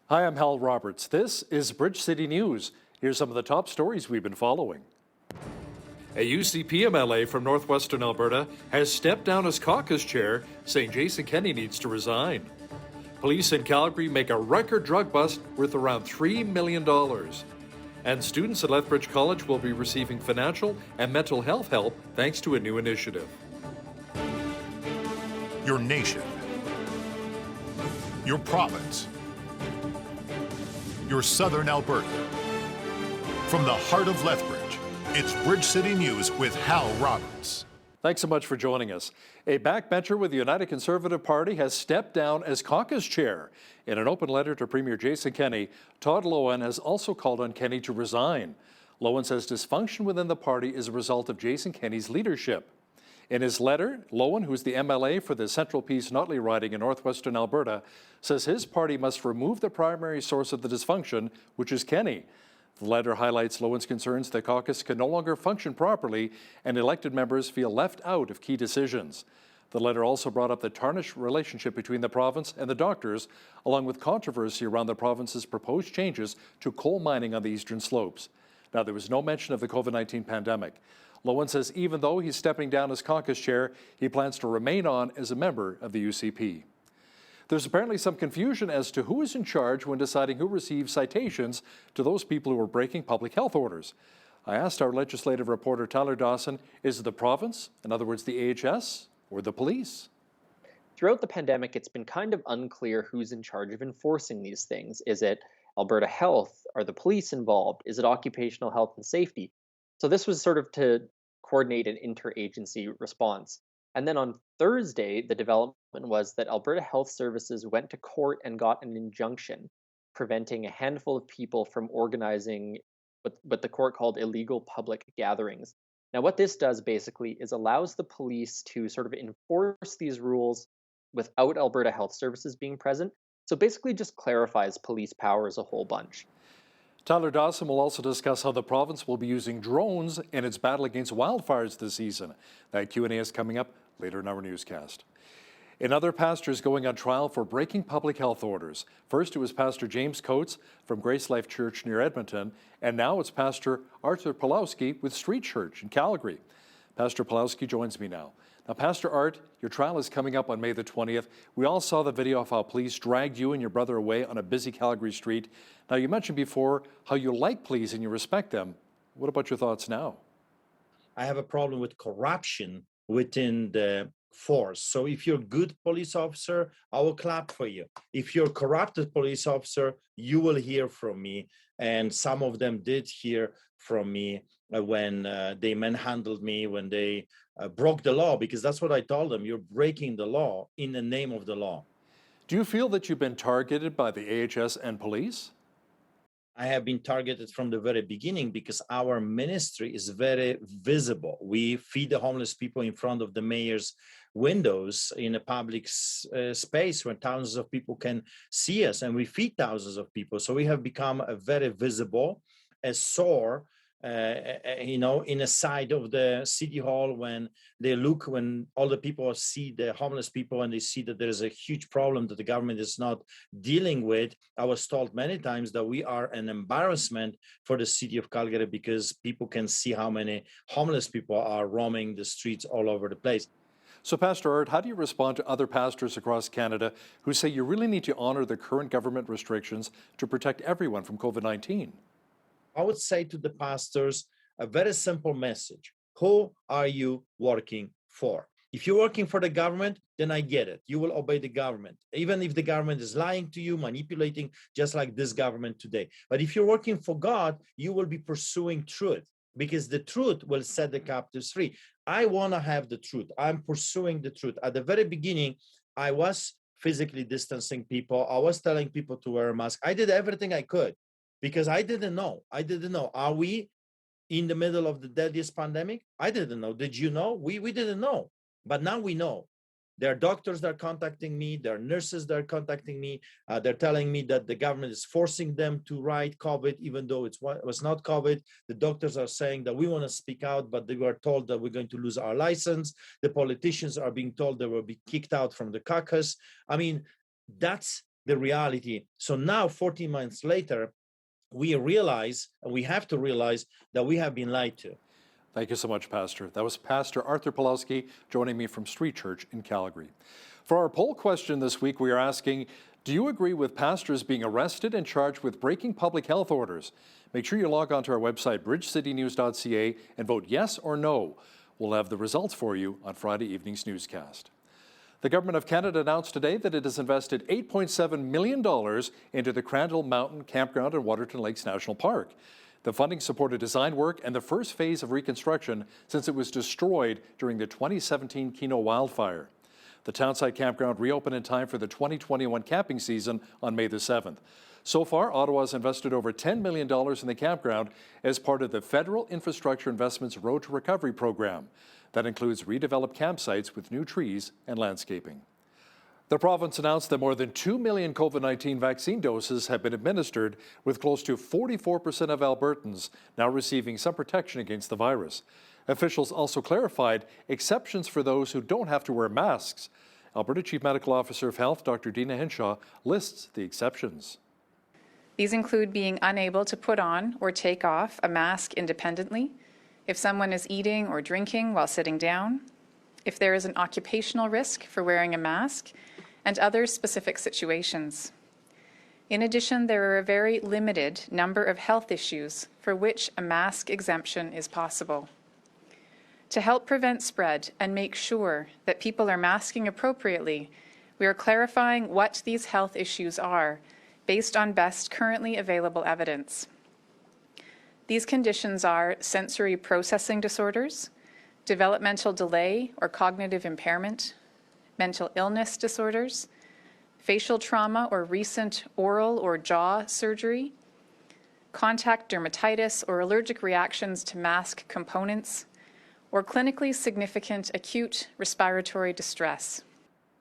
Hi, I'm Hal Roberts. This is Bridge City News. Here's some of the top stories we've been following. A UCP MLA from northwestern Alberta has stepped down as caucus chair, saying Jason Kenney needs to resign. Police in Calgary make a record drug bust worth around $3 million. And students at Lethbridge College will be receiving financial and mental health help thanks to a new initiative. Your nation, your province, your southern Alberta. From the heart of Lethbridge, it's Bridge City News with Hal Roberts. Thanks so much for joining us. A backbencher with the United Conservative Party has stepped down as caucus chair. In an open letter to Premier Jason Kenney, Todd Loewen has also called on Kenney to resign. Loewen says dysfunction within the party is a result of Jason Kenney's leadership. In his letter, Loewen, who's the MLA for the Central Peace Notley riding in northwestern Alberta, says his party must remove the primary source of the dysfunction, which is Kenney. The letter highlights Loewen's concerns the caucus can no longer function properly and elected members feel left out of key decisions. The letter also brought up the tarnished relationship between the province and the doctors, along with controversy around the province's proposed changes to coal mining on the eastern slopes. Now, there was no mention of the COVID-19 pandemic. Loewen says even though he's stepping down as caucus chair, he plans to remain on as a member of the UCP. There's apparently some confusion as to who is in charge when deciding who receives citations to those people who are breaking public health orders. I asked our legislative reporter Tyler Dawson, is it the province, in other words the AHS, or the police? Throughout the pandemic, it's been kind of unclear who's in charge of enforcing these things. Is it Alberta Health? Are the police involved? Is it occupational health and safety? So this was sort of to coordinate an interagency response. And then on Thursday, the development was that Alberta Health Services went to court and got an injunction preventing a handful of people from organizing what the court called illegal public gatherings. Now, what this does basically is allows the police to sort of enforce these rules without Alberta Health Services being present. So basically just clarifies police powers a whole bunch. Tyler Dawson will also discuss how the province will be using drones in its battle against wildfires this season. That Q&A is coming up later in our newscast. Another pastor is going on trial for breaking public health orders. First, it was Pastor James Coates from Grace Life Church near Edmonton, and now it's Pastor Arthur Pawlowski with Street Church in Calgary. Pastor Pawlowski joins me now. Now, Pastor Art, your trial is coming up on May the 20th. We all saw the video of how police dragged you and your brother away on a busy Calgary street. Now, you mentioned before how you like police and you respect them. What about your thoughts now? I have a problem with corruption within the force. So if you're a good police officer, I will clap for you. If you're a corrupted police officer, you will hear from me. And some of them did hear from me when they manhandled me, when they broke the law, because that's what I told them. You're breaking the law in the name of the law. Do you feel that you've been targeted by the AHS and police? I have been targeted from the very beginning because our ministry is very visible. We feed the homeless people in front of the mayor's windows in a public space where thousands of people can see us, and we feed thousands of people. So we have become a very visible, a sore, in a side of the city hall when all the people see the homeless people and they see that there is a huge problem that the government is not dealing with. I was told many times that we are an embarrassment for the city of Calgary because people can see how many homeless people are roaming the streets all over the place. So, Pastor Art, how do you respond to other pastors across Canada who say you really need to honor the current government restrictions to protect everyone from COVID-19? I would say to the pastors a very simple message. Who are you working for? If you're working for the government, then I get it. You will obey the government, even if the government is lying to you, manipulating, just like this government today. But if you're working for God, you will be pursuing truth, because the truth will set the captives free. I want to have the truth. I'm pursuing the truth. At the very beginning, I was physically distancing people. I was telling people to wear a mask. I did everything I could because I didn't know. Are we in the middle of the deadliest pandemic? I didn't know. Did you know? We didn't know. But now we know. There are doctors that are contacting me. There are nurses that are contacting me. They're telling me that the government is forcing them to write COVID, even though it was not COVID. The doctors are saying that we want to speak out, but they were told that we're going to lose our license. The politicians are being told they will be kicked out from the caucus. I mean, that's the reality. So now, 14 months later, we realize, and we have to realize, that we have been lied to. Thank you so much, Pastor. That was Pastor Arthur Pawlowski joining me from Street Church in Calgary. For our poll question this week, we are asking, do you agree with pastors being arrested and charged with breaking public health orders? Make sure you log on to our website, bridgecitynews.ca, and vote yes or no. We'll have the results for you on Friday evening's newscast. The Government of Canada announced today that it has invested $8.7 million into the Crandall Mountain Campground in Waterton Lakes National Park. The funding supported design work and the first phase of reconstruction since it was destroyed during the 2017 Keno wildfire. The townsite campground reopened in time for the 2021 camping season on May the 7th. So far, Ottawa has invested over $10 million in the campground as part of the Federal Infrastructure Investments Road to Recovery program. That includes redeveloped campsites with new trees and landscaping. The province announced that more than 2 million COVID-19 vaccine doses have been administered, with close to 44% of Albertans now receiving some protection against the virus. Officials also clarified exceptions for those who don't have to wear masks. Alberta Chief Medical Officer of Health, Dr. Dina Hinshaw, lists the exceptions. These include being unable to put on or take off a mask independently, if someone is eating or drinking while sitting down, if there is an occupational risk for wearing a mask, and other specific situations. In addition, there are a very limited number of health issues for which a mask exemption is possible. To help prevent spread and make sure that people are masking appropriately, we are clarifying what these health issues are based on best currently available evidence. These conditions are sensory processing disorders, developmental delay or cognitive impairment, mental illness disorders, facial trauma or recent oral or jaw surgery, contact dermatitis or allergic reactions to mask components, or clinically significant acute respiratory distress.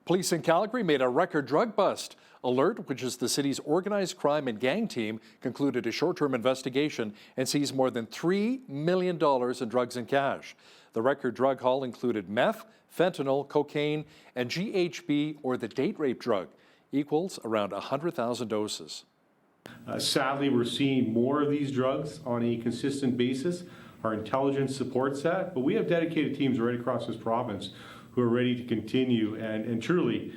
Police in Calgary made a record drug bust. Alert, which is the city's organized crime and gang team, concluded a short-term investigation and seized more than $3 million in drugs and cash. The record drug haul included meth, fentanyl, cocaine, and GHB, or the date rape drug, equals around 100,000 doses. Sadly, we're seeing more of these drugs on a consistent basis. Our intelligence supports that, but we have dedicated teams right across this province who are ready to continue and truly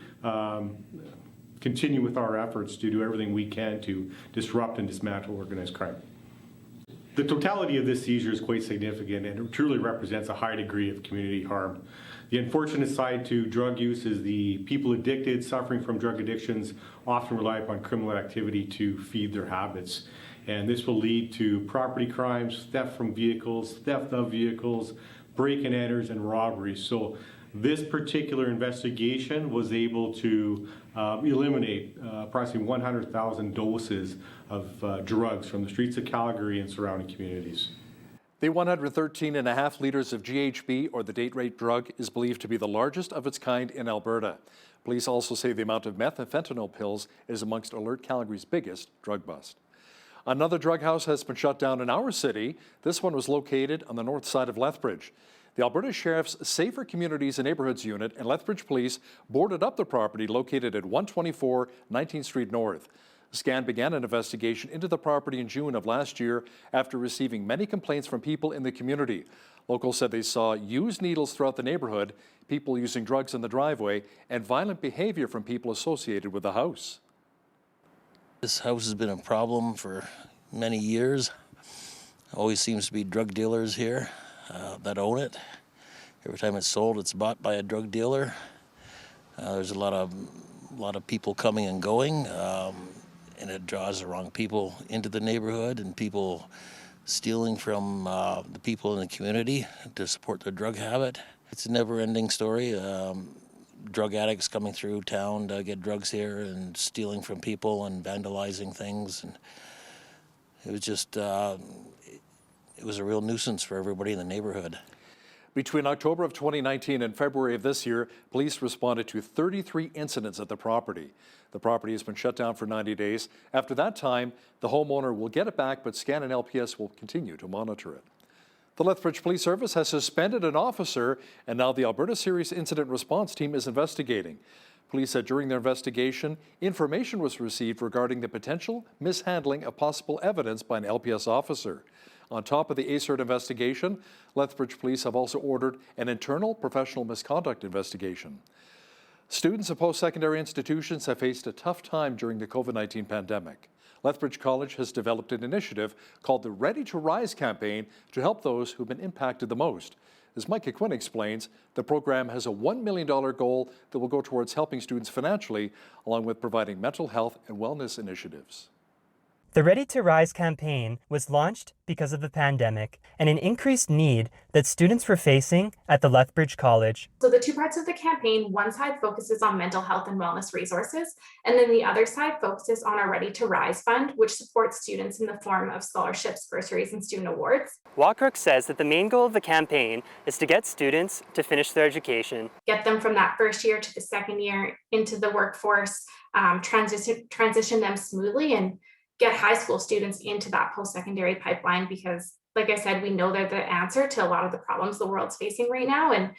continue with our efforts to do everything we can to disrupt and dismantle organized crime. The totality of this seizure is quite significant, and it truly represents a high degree of community harm. The unfortunate side to drug use is the people addicted, suffering from drug addictions, often rely upon criminal activity to feed their habits. And this will lead to property crimes, theft from vehicles, theft of vehicles, break-and-enters, and robberies. So this particular investigation was able to eliminate approximately 100,000 doses of drugs from the streets of Calgary and surrounding communities. The 113.5 liters of GHB, or the date rape drug, is believed to be the largest of its kind in Alberta. Police also say the amount of meth and fentanyl pills is amongst Alert Calgary's biggest drug bust. Another drug house has been shut down in our city. This one was located on the north side of Lethbridge. The Alberta Sheriff's Safer Communities and Neighborhoods Unit and Lethbridge Police boarded up the property located at 124 19th Street North. SCAN began an investigation into the property in June of last year after receiving many complaints from people in the community. Locals said they saw used needles throughout the neighborhood, people using drugs in the driveway, and violent behavior from people associated with the house. This house has been a problem for many years. Always seems to be drug dealers here that own it. Every time it's sold, it's bought by a drug dealer. There's a lot of people coming and going, and it draws the wrong people into the neighborhood, and people stealing from the people in the community to support their drug habit. It's a never-ending story. Drug addicts coming through town to get drugs here and stealing from people and vandalizing things, and it was just it was a real nuisance for everybody in the neighborhood. Between October of 2019 and February of this year, police responded to 33 incidents at the property. The property has been shut down for 90 days. After that time, the homeowner will get it back, but SCAN and LPS will continue to monitor it. The Lethbridge Police Service has suspended an officer, and now the Alberta Serious Incident Response Team is investigating. Police said during their investigation, information was received regarding the potential mishandling of possible evidence by an LPS officer. On top of the ACERT investigation, Lethbridge Police have also ordered an internal professional misconduct investigation. Students of post-secondary institutions have faced a tough time during the COVID-19 pandemic. Lethbridge College has developed an initiative called the Ready to Rise campaign to help those who've been impacted the most. As Micah Quinn explains, the program has a $1 million goal that will go towards helping students financially, along with providing mental health and wellness initiatives. The Ready to Rise campaign was launched because of the pandemic and an increased need that students were facing at the Lethbridge College. So the two parts of the campaign, one side focuses on mental health and wellness resources, and then the other side focuses on our Ready to Rise fund, which supports students in the form of scholarships, bursaries, and student awards. Walkrook says that the main goal of the campaign is to get students to finish their education. Get them from that first year to the second year into the workforce, transition them smoothly, and get high school students into that post-secondary pipeline because, like I said, we know they're the answer to a lot of the problems the world's facing right now. And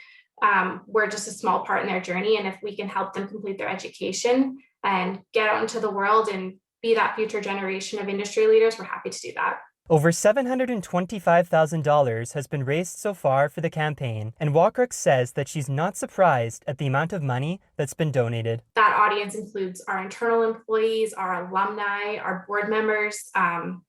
we're just a small part in their journey. And if we can help them complete their education and get out into the world and be that future generation of industry leaders, we're happy to do that. Over $725,000 has been raised so far for the campaign, and Walkrook says that she's not surprised at the amount of money that's been donated. That audience includes our internal employees, our alumni, our board members, and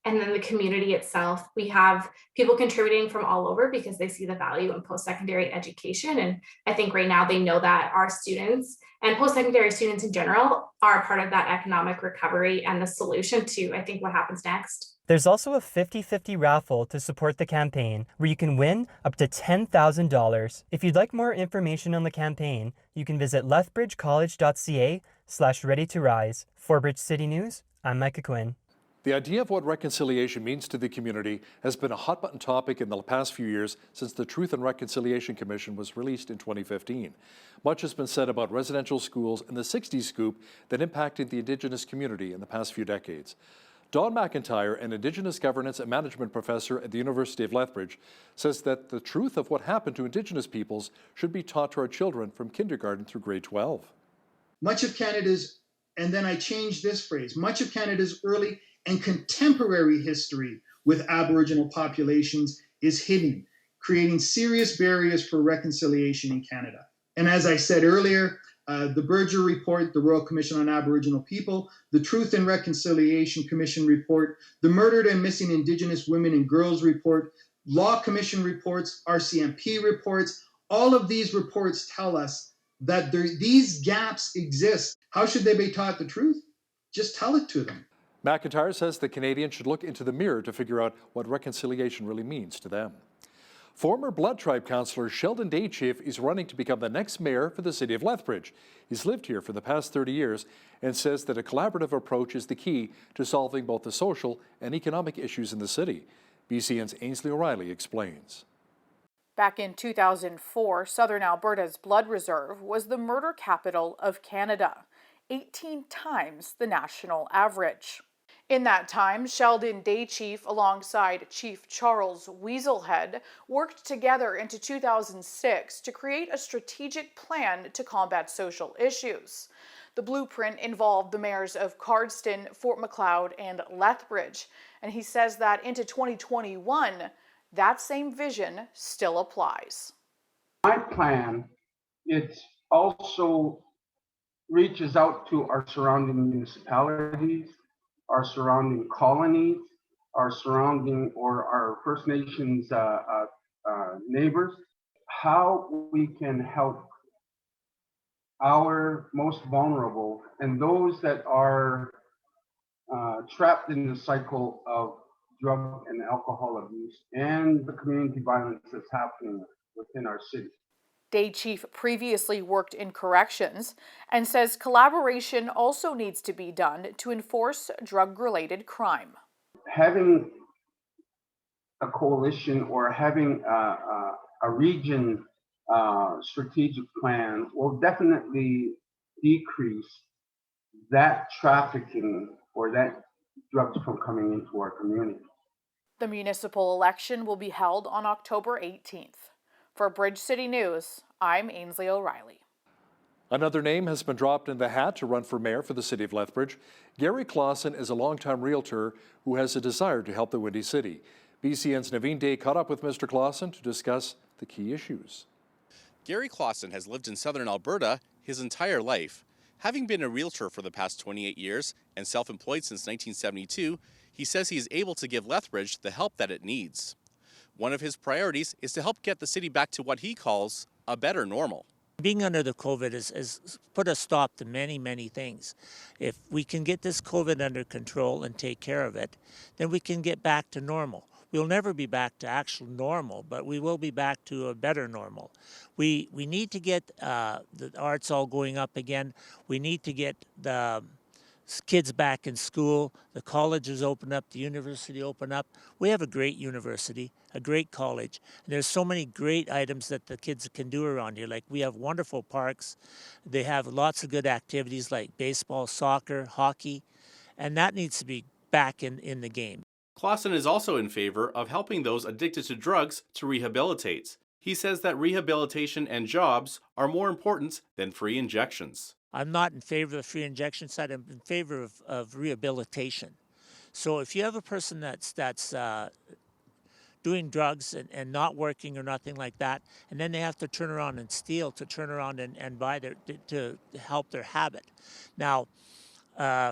then the community itself. We have people contributing from all over because they see the value in post-secondary education. And I think right now they know that our students and post-secondary students in general are part of that economic recovery and the solution to, I think, what happens next. There's also a 50-50 raffle to support the campaign where you can win up to $10,000. If you'd like more information on the campaign, you can visit lethbridgecollege.ca/readytorise. For Bridge City News, I'm Micah Quinn. The idea of what reconciliation means to the community has been a hot-button topic in the past few years since the Truth and Reconciliation Commission was released in 2015. Much has been said about residential schools and the 60s scoop that impacted the Indigenous community in the past few decades. Dawn McIntyre, an Indigenous Governance and Management professor at the University of Lethbridge, says that the truth of what happened to Indigenous peoples should be taught to our children from kindergarten through grade 12. Much of Canada's, and then I changed this phrase, much of Canada's early and contemporary history with Aboriginal populations is hidden, creating serious barriers for reconciliation in Canada. And as I said earlier, the Berger Report, the Royal Commission on Aboriginal People, the Truth and Reconciliation Commission Report, the Murdered and Missing Indigenous Women and Girls Report, Law Commission reports, RCMP reports, all of these reports tell us that these gaps exist. How should they be taught the truth? Just tell it to them. McIntyre says the Canadians should look into the mirror to figure out what reconciliation really means to them. Former Blood Tribe councillor Sheldon Daychief is running to become the next mayor for the city of Lethbridge. He's lived here for the past 30 years and says that a collaborative approach is the key to solving both the social and economic issues in the city. BCN's Ainsley O'Reilly explains. Back in 2004, Southern Alberta's blood reserve was the murder capital of Canada, 18 times the national average. In that time, Sheldon Daychief alongside Chief Charles Weaselhead worked together into 2006 to create a strategic plan to combat social issues. The blueprint involved the mayors of Cardston, Fort Macleod, and Lethbridge, and he says that into 2021, that same vision still applies. My plan, it also reaches out to our surrounding municipalities, our surrounding colonies, our surrounding or our First Nations neighbors, how we can help our most vulnerable and those that are trapped in the cycle of drug and alcohol abuse and the community violence that's happening within our city. Daychief previously worked in corrections and says collaboration also needs to be done to enforce drug-related crime. Having a coalition or having a region strategic plan will definitely decrease that trafficking or that drugs from coming into our community. The municipal election will be held on October 18th. For Bridge City News, I'm Ainsley O'Reilly. Another name has been dropped in the hat to run for mayor for the city of Lethbridge. Gary Clausen is a longtime realtor who has a desire to help the Windy City. BCN's Naveen Day caught up with Mr. Clausen to discuss the key issues. Gary Clausen has lived in southern Alberta his entire life. Having been a realtor for the past 28 years and self-employed since 1972, he says he is able to give Lethbridge the help that it needs. One of his priorities is to help get the city back to what he calls a better normal. Being under the COVID has put a stop to many, many things. If we can get this COVID under control and take care of it, then we can get back to normal. We'll never be back to actual normal, but we will be back to a better normal. We need to get the arts all going up again. We need to get the kids back in school, the colleges open up, the university open up. We have a great university, a great college, and there's so many great items that the kids can do around here. Like we have wonderful parks. They have lots of good activities like baseball, soccer, hockey, and that needs to be back in the game. Clausen is also in favor of helping those addicted to drugs to rehabilitate. He says that rehabilitation and jobs are more important than free injections. I'm not in favor of the free injection side. I'm in favor of rehabilitation. So if you have a person that's doing drugs and not working or nothing like that, and then they have to turn around and steal to turn around and buy to help their habit. Now,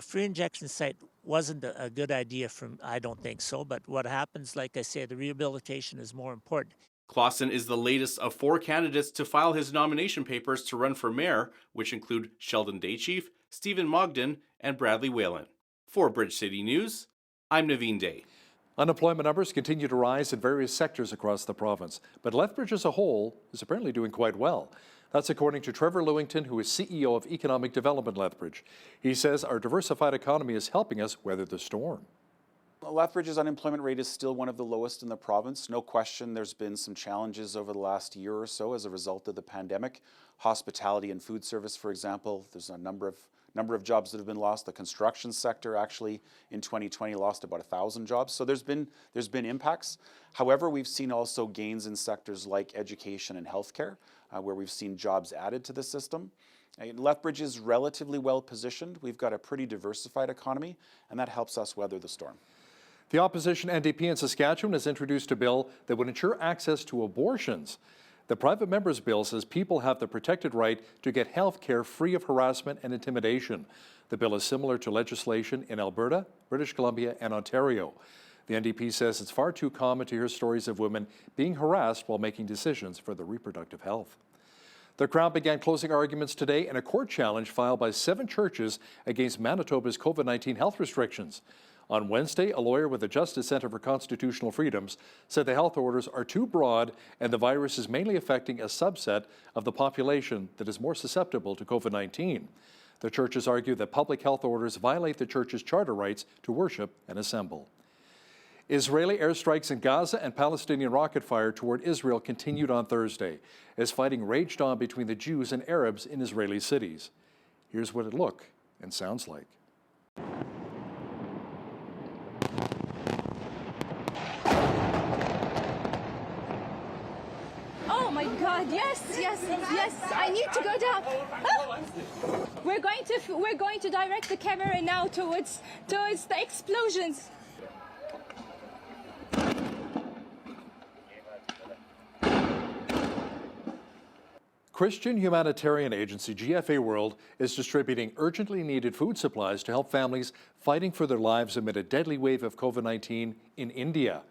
free injection site wasn't a good idea I don't think so, but what happens, like I say, the rehabilitation is more important. Clausen is the latest of 4 candidates to file his nomination papers to run for mayor, which include Sheldon Daychief, Stephen Mogden, and Bradley Whalen. For Bridge City News, I'm Naveen Day. Unemployment numbers continue to rise in various sectors across the province, but Lethbridge as a whole is apparently doing quite well. That's according to Trevor Lewington, who is CEO of Economic Development Lethbridge. He says our diversified economy is helping us weather the storm. Lethbridge's unemployment rate is still one of the lowest in the province. No question there's been some challenges over the last year or so as a result of the pandemic. Hospitality and food service, for example, there's a number of jobs that have been lost. The construction sector actually in 2020 lost about 1,000 jobs. So there's been impacts. However, we've seen also gains in sectors like education and healthcare, where we've seen jobs added to the system. Lethbridge is relatively well positioned. We've got a pretty diversified economy, and that helps us weather the storm. The opposition NDP in Saskatchewan has introduced a bill that would ensure access to abortions. The private member's bill says people have the protected right to get health care free of harassment and intimidation. The bill is similar to legislation in Alberta, British Columbia, and Ontario. The NDP says it's far too common to hear stories of women being harassed while making decisions for their reproductive health. The Crown began closing arguments today in a court challenge filed by 7 churches against Manitoba's COVID-19 health restrictions. On Wednesday, a lawyer with the Justice Centre for Constitutional Freedoms said the health orders are too broad and the virus is mainly affecting a subset of the population that is more susceptible to COVID-19. The churches argue that public health orders violate the church's charter rights to worship and assemble. Israeli airstrikes in Gaza and Palestinian rocket fire toward Israel continued on Thursday as fighting raged on between the Jews and Arabs in Israeli cities. Here's what it looked and sounds like. Oh my God! Yes, yes, yes! I need to go down. Ah! We're going to direct the camera now towards the explosions. Christian humanitarian agency GFA World is distributing urgently needed food supplies to help families fighting for their lives amid a deadly wave of COVID-19 in India.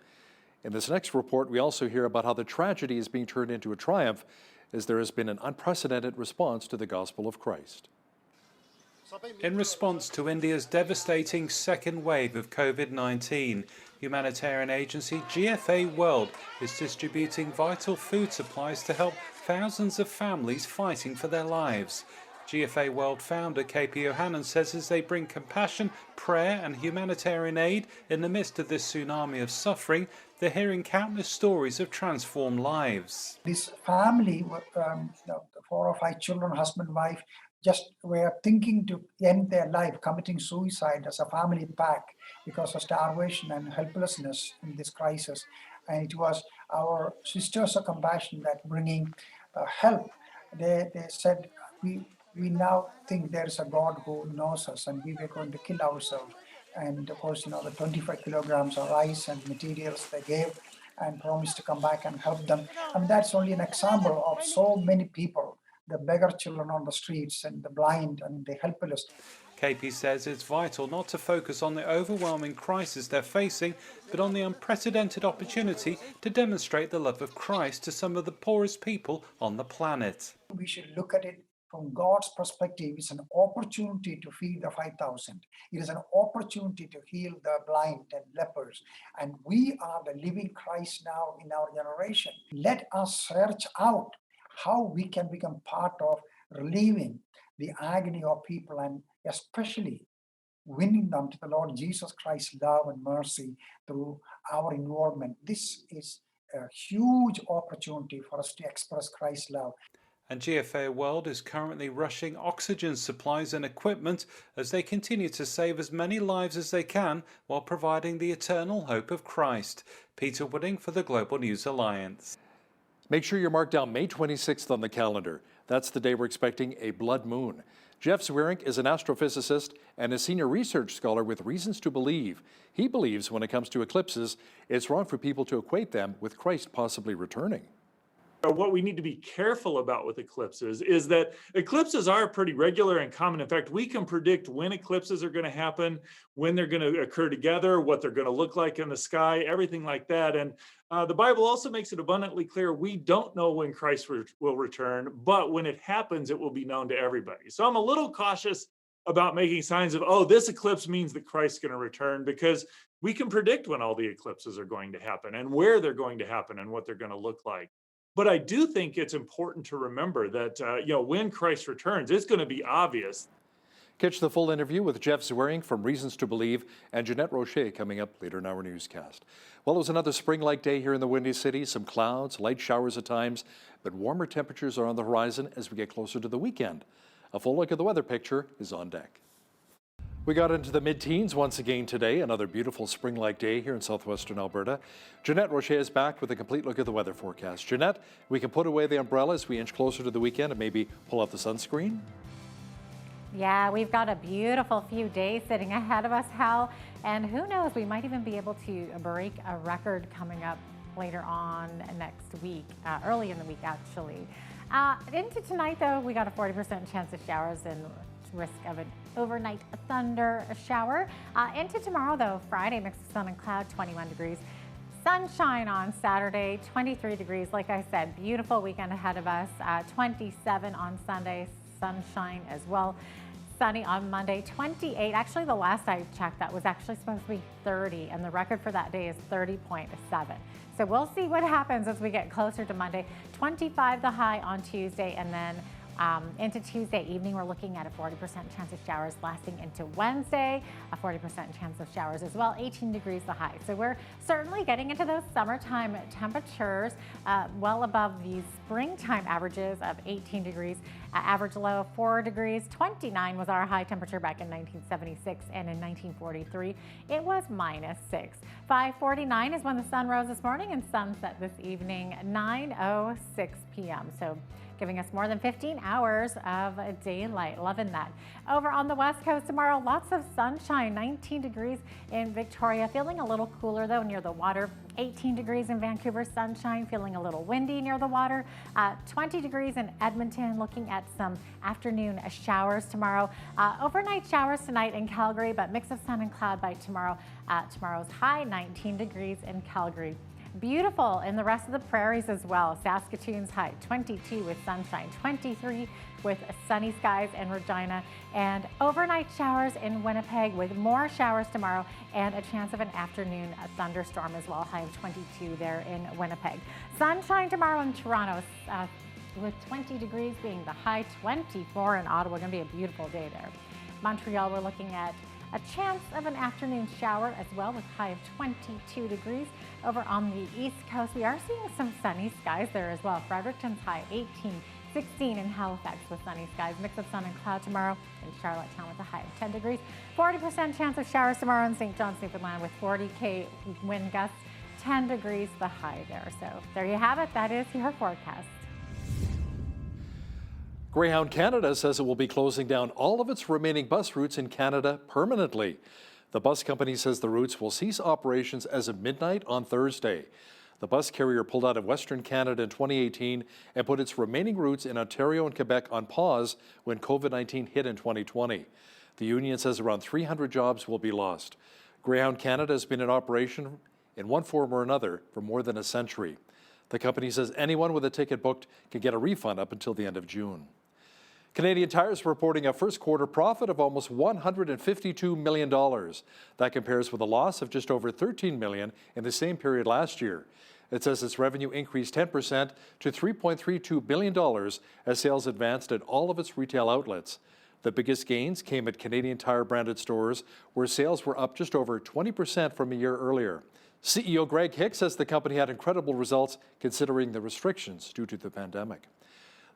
In this next report, we also hear about how the tragedy is being turned into a triumph as there has been an unprecedented response to the gospel of Christ. In response to India's devastating second wave of COVID-19, humanitarian agency GFA World is distributing vital food supplies to help thousands of families fighting for their lives. GFA World founder KP Yohannan says as they bring compassion, prayer and humanitarian aid in the midst of this tsunami of suffering, they're hearing countless stories of transformed lives. This family, 4 or 5 children, husband, wife, just were thinking to end their life, committing suicide as a family pack because of starvation and helplessness in this crisis. And it was our Sisters of Compassion that bringing help. They said, we we now think there's a God who knows us and we were going to kill ourselves. And of course, the 25 kilograms of rice and materials they gave and promised to come back and help them. And that's only an example of so many people, the beggar children on the streets and the blind and the helpless. KP says it's vital not to focus on the overwhelming crisis they're facing, but on the unprecedented opportunity to demonstrate the love of Christ to some of the poorest people on the planet. We should look at it from God's perspective. It's an opportunity to feed the 5,000. It is an opportunity to heal the blind and lepers. And we are the living Christ now in our generation. Let us search out how we can become part of relieving the agony of people and especially winning them to the Lord Jesus Christ's love and mercy through our involvement. This is a huge opportunity for us to express Christ's love. And GFA World is currently rushing oxygen supplies and equipment as they continue to save as many lives as they can while providing the eternal hope of Christ. Peter Wooding for the Global News Alliance. Make sure you mark down May 26th on the calendar. That's the day we're expecting a blood moon. Jeff Zwierink is an astrophysicist and a senior research scholar with reasons to believe. He believes when it comes to eclipses, it's wrong for people to equate them with Christ possibly returning. What we need to be careful about with eclipses is that eclipses are pretty regular and common. In fact, we can predict when eclipses are going to happen, when they're going to occur together, what they're going to look like in the sky, everything like that. And the Bible also makes it abundantly clear we don't know when Christ will return, but when it happens, it will be known to everybody. So I'm a little cautious about making signs of, oh, this eclipse means that Christ's going to return, because we can predict when all the eclipses are going to happen and where they're going to happen and what they're going to look like. But I do think it's important to remember that, when Christ returns, it's going to be obvious. Catch the full interview with Jeff Zwierink from Reasons to Believe and Jeanette Rocher coming up later in our newscast. Well, it was another spring-like day here in the Windy City. Some clouds, light showers at times, but warmer temperatures are on the horizon as we get closer to the weekend. A full look at the weather picture is on deck. We got into the mid-teens once again today, another beautiful spring-like day here in southwestern Alberta. Jeanette Rocher is back with a complete look at the weather forecast. Jeanette, we can put away the umbrella as we inch closer to the weekend and maybe pull out the sunscreen? Yeah, we've got a beautiful few days sitting ahead of us, Hal, and who knows, we might even be able to break a record coming up later on next week, early in the week actually. Into tonight though, we got a 40% chance of showers and risk of an overnight thunder shower. Into tomorrow though, Friday, mix of sun and cloud, 21 degrees. Sunshine on Saturday, 23 degrees. Like I said, beautiful weekend ahead of us. 27 on Sunday, sunshine as well. Sunny on Monday, 28. Actually, the last I checked, that was actually supposed to be 30, and the record for that day is 30.7. So we'll see what happens as we get closer to Monday. 25 the high on Tuesday, and then into Tuesday evening, we're looking at a 40% chance of showers lasting into Wednesday, a 40% chance of showers as well, 18 degrees the high. So we're certainly getting into those summertime temperatures, well above the springtime averages of 18 degrees, average low of 4 degrees. 29 was our high temperature back in 1976, and in 1943, it was -6. 5:49 is when the sun rose this morning and sunset this evening, 9:06 p.m. So giving us more than 15 hours of daylight. Loving that. Over on the west coast tomorrow, lots of sunshine, 19 degrees in Victoria. Feeling a little cooler though near the water. 18 degrees in Vancouver, sunshine. Feeling a little windy near the water. 20 degrees in Edmonton. Looking at some afternoon showers tomorrow. Overnight showers tonight in Calgary, but mix of sun and cloud by tomorrow. Tomorrow's high, 19 degrees in Calgary. Beautiful in the rest of the prairies as well. Saskatoon's high, 22 with sunshine, 23 with sunny skies in Regina, and overnight showers in Winnipeg with more showers tomorrow and a chance of an afternoon thunderstorm as well, high of 22 there in Winnipeg. Sunshine tomorrow in Toronto with 20 degrees being the high, 24 in Ottawa. Going to be a beautiful day there. Montreal, we're looking at a chance of an afternoon shower as well with high of 22 degrees. Over on the east coast, we are seeing some sunny skies there as well. Fredericton's high 18, 16 in Halifax with sunny skies. Mix of sun and cloud tomorrow in Charlottetown with a high of 10 degrees. 40% chance of showers tomorrow in St. John's, Newfoundland with 40 wind gusts. 10 degrees the high there. So there you have it. That is your forecast. Greyhound Canada says it will be closing down all of its remaining bus routes in Canada permanently. The bus company says the routes will cease operations as of midnight on Thursday. The bus carrier pulled out of Western Canada in 2018 and put its remaining routes in Ontario and Quebec on pause when COVID-19 hit in 2020. The union says around 300 jobs will be lost. Greyhound Canada has been in operation in one form or another for more than a century. The company says anyone with a ticket booked can get a refund up until the end of June. Canadian Tire is reporting a first quarter profit of almost $152 million. That compares with a loss of just over $13 million in the same period last year. It says its revenue increased 10% to $3.32 billion as sales advanced at all of its retail outlets. The biggest gains came at Canadian Tire branded stores, where sales were up just over 20% from a year earlier. CEO Greg Hicks says the company had incredible results considering the restrictions due to the pandemic.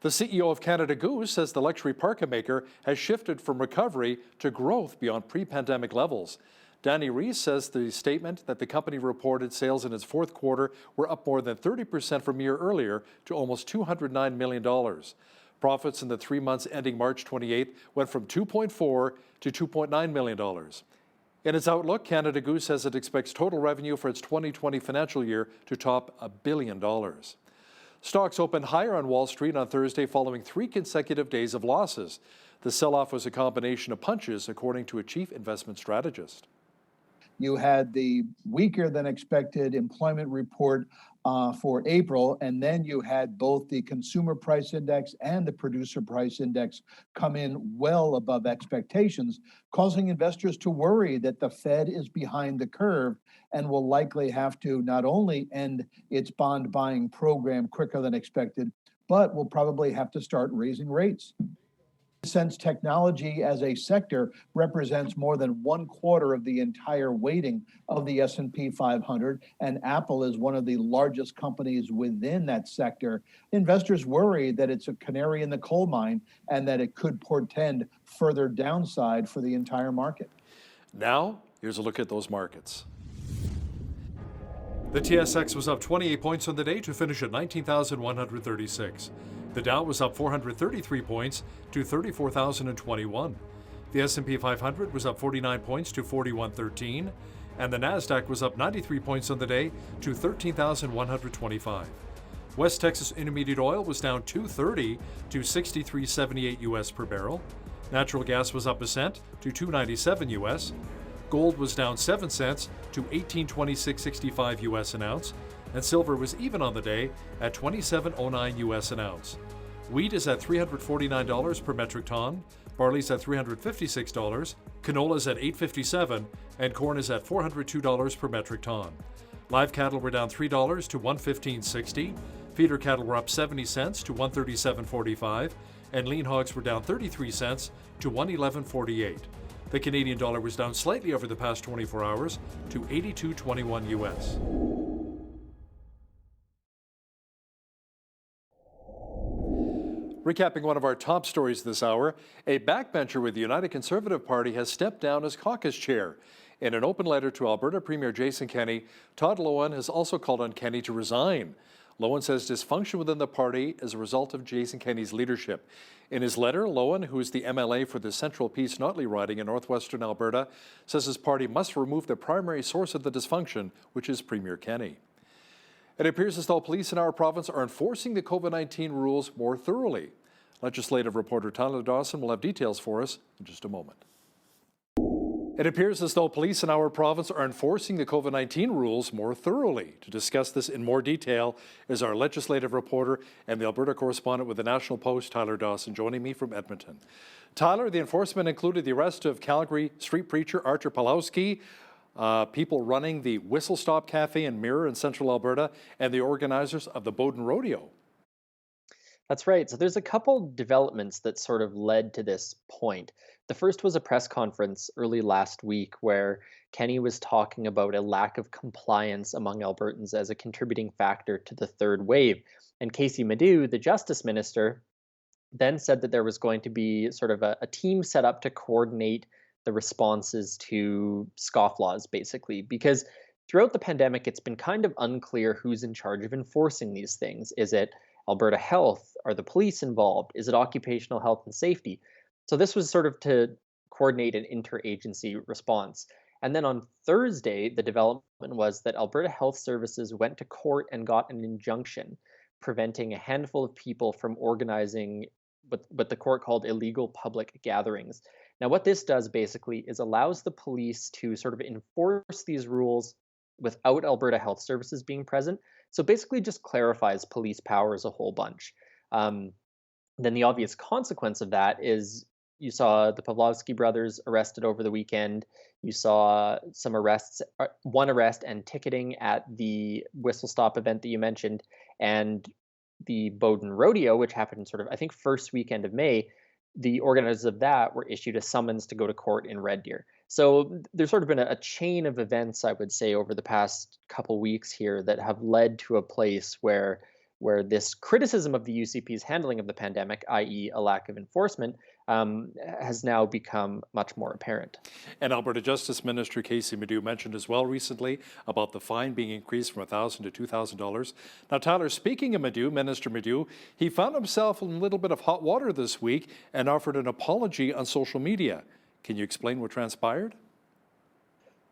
The CEO of Canada Goose says the luxury parka maker has shifted from recovery to growth beyond pre-pandemic levels. Danny Rees says the statement that the company reported sales in its fourth quarter were up more than 30% from a year earlier to almost $209 million. Profits in the 3 months ending March 28th went from $2.4 to $2.9 million. In its outlook, Canada Goose says it expects total revenue for its 2020 financial year to top $1 billion. Stocks opened higher on Wall Street on Thursday following 3 consecutive days of losses. The sell-off was a combination of punches, according to a chief investment strategist. You had the weaker than expected employment report for April, and then you had both the consumer price index and the producer price index come in well above expectations, causing investors to worry that the Fed is behind the curve and will likely have to not only end its bond buying program quicker than expected, but will probably have to start raising rates. Since technology as a sector represents more than 1/4 of the entire weighting of the S&P 500, and Apple is one of the largest companies within that sector, investors worry that it's a canary in the coal mine and that it could portend further downside for the entire market. Now, here's a look at those markets. The TSX was up 28 points on the day to finish at 19,136. The Dow was up 433 points to 34,021. The S&P 500 was up 49 points to 4113, and the Nasdaq was up 93 points on the day to 13,125. West Texas Intermediate Oil was down 230 to 63.78 US per barrel. Natural gas was up a cent to 2.97 US. Gold was down 7 cents to 18.2665 US an ounce, and silver was even on the day at 27.09 US an ounce. Wheat is at $349 per metric ton, barley's at $356, canola's at $857, and corn is at $402 per metric ton. Live cattle were down $3 to $115.60, feeder cattle were up 70 cents to $137.45, and lean hogs were down 33 cents to $111.48. The Canadian dollar was down slightly over the past 24 hours to 82.21 US. Recapping one of our top stories this hour, a backbencher with the United Conservative Party has stepped down as caucus chair. In an open letter to Alberta Premier Jason Kenney, Todd Loewen has also called on Kenney to resign. Loewen says dysfunction within the party is a result of Jason Kenney's leadership. In his letter, Loewen, who is the MLA for the Central Peace Notley riding in northwestern Alberta, says his party must remove the primary source of the dysfunction, which is Premier Kenney. It appears as though police in our province are enforcing the COVID-19 rules more thoroughly. Legislative reporter Tyler Dawson will have details for us in just a moment. It appears as though police in our province are enforcing the COVID-19 rules more thoroughly. To discuss this in more detail is our legislative reporter and the Alberta correspondent with the National Post, Tyler Dawson, joining me from Edmonton. Tyler, the enforcement included the arrest of Calgary street preacher Archer Pawlowski, people running the Whistle Stop Cafe and Mirror in central Alberta, and the organizers of the Bowden Rodeo. That's right. So there's a couple developments that sort of led to this point. The first was a press conference early last week where Kenney was talking about a lack of compliance among Albertans as a contributing factor to the third wave. And Casey Madu, the Justice Minister, then said that there was going to be sort of a team set up to coordinate the responses to scofflaws, basically, because throughout the pandemic, it's been kind of unclear who's in charge of enforcing these things. Is it Alberta Health? Are the police involved? Is it occupational health and safety? So this was sort of to coordinate an interagency response. And then on Thursday, the development was that Alberta Health Services went to court and got an injunction preventing a handful of people from organizing what the court called illegal public gatherings. Now, what this does basically is allows the police to sort of enforce these rules without Alberta Health Services being present. So basically just clarifies police powers a whole bunch. Then the obvious consequence of that is you saw the Pavlovsky brothers arrested over the weekend. You saw some arrests, one arrest and ticketing at the Whistle Stop event that you mentioned, and the Bowden Rodeo, which happened sort of, I think, first weekend of May. The organizers of that were issued a summons to go to court in Red Deer. So there's sort of been a chain of events, I would say, over the past couple weeks here that have led to a place where this criticism of the UCP's handling of the pandemic, i.e. a lack of enforcement, has now become much more apparent. And Alberta Justice Minister Casey Madu mentioned as well recently about the fine being increased from $1,000 to $2,000. Now, Tyler, speaking of Madu, Minister Madu, he found himself in a little bit of hot water this week and offered an apology on social media. Can you explain what transpired?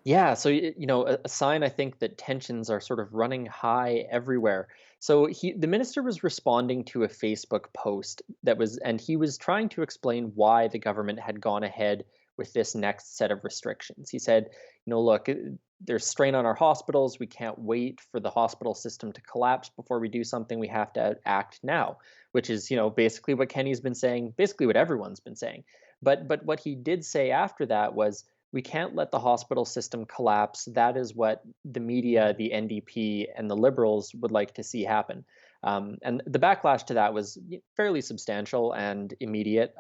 Yeah, so a sign I think that tensions are sort of running high everywhere. So the minister was responding to a Facebook post and he was trying to explain why the government had gone ahead with this next set of restrictions. He said, look, there's strain on our hospitals. We can't wait for the hospital system to collapse before we do something. We have to act now, which is, basically what Kenny's been saying, basically what everyone's been saying. But what he did say after that was, we can't let the hospital system collapse. That is what the media, the NDP, and the Liberals would like to see happen. And the backlash to that was fairly substantial and immediate.